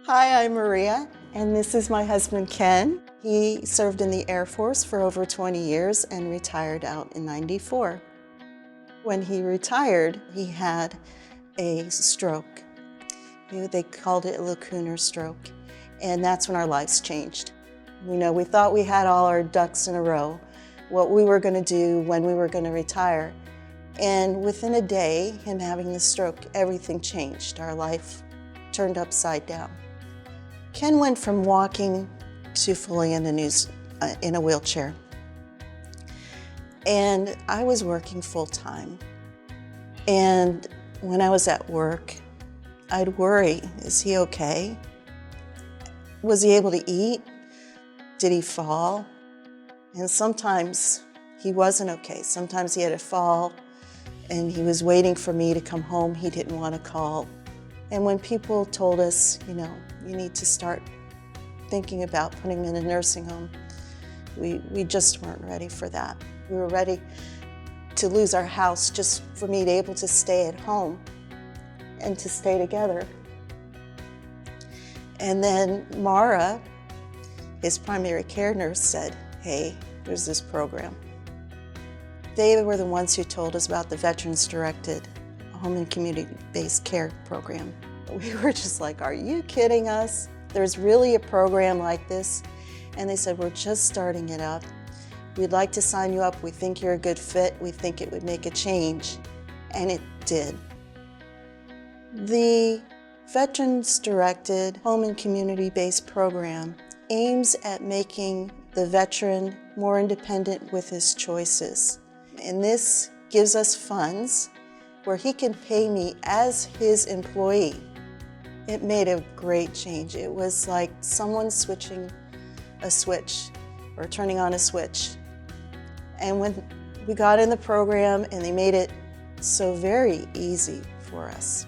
Hi, I'm Maria, and this is my husband, Ken. He served in the Air Force for over 20 years and retired out in '94. When he retired, he had a stroke. They called it a lacunar stroke, and that's when our lives changed. We thought we had all our ducks in a row, what we were going to do, when we were going to retire. And within a day, him having the stroke, everything changed. Our life turned upside down. Ken went from walking to fully in a wheelchair. And I was working full-time. And when I was at work, I'd worry, is he okay? Was he able to eat? Did he fall? And sometimes he wasn't okay. Sometimes he had to fall and he was waiting for me to come home. He didn't want to call. And when people told us, you need to start thinking about putting him in a nursing home, we just weren't ready for that. We were ready to lose our house just for me to be able to stay at home and to stay together. And then Mara, his primary care nurse, said, hey, there's this program. They were the ones who told us about the Veterans-Directed Home and Community-Based Care Program. We were just like, are you kidding us? There's really a program like this? And they said, we're just starting it up. We'd like to sign you up. We think you're a good fit. We think it would make a change. And it did. The Veterans-Directed Home and Community-Based Program aims at making the veteran more independent with his choices. And this gives us funds where he can pay me as his employee. It made a great change. It was like someone switching a switch or turning on a switch. And when we got in the program and they made it so very easy for us,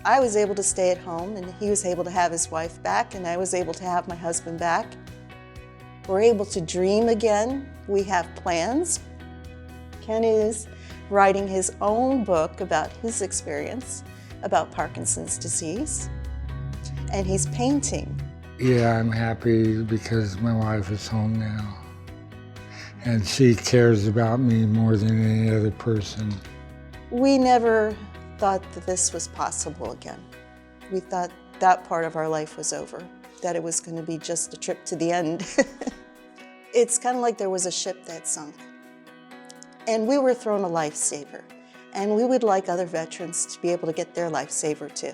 I was able to stay at home and he was able to have his wife back and I was able to have my husband back. We're able to dream again. We have plans. Ken is writing his own book about his experience about Parkinson's disease, and he's painting. Yeah, I'm happy because my wife is home now, and she cares about me more than any other person. We never thought that this was possible again. We thought that part of our life was over, that it was going to be just a trip to the end. It's kind of like there was a ship that sunk, and we were thrown a lifesaver, and we would like other veterans to be able to get their lifesaver too.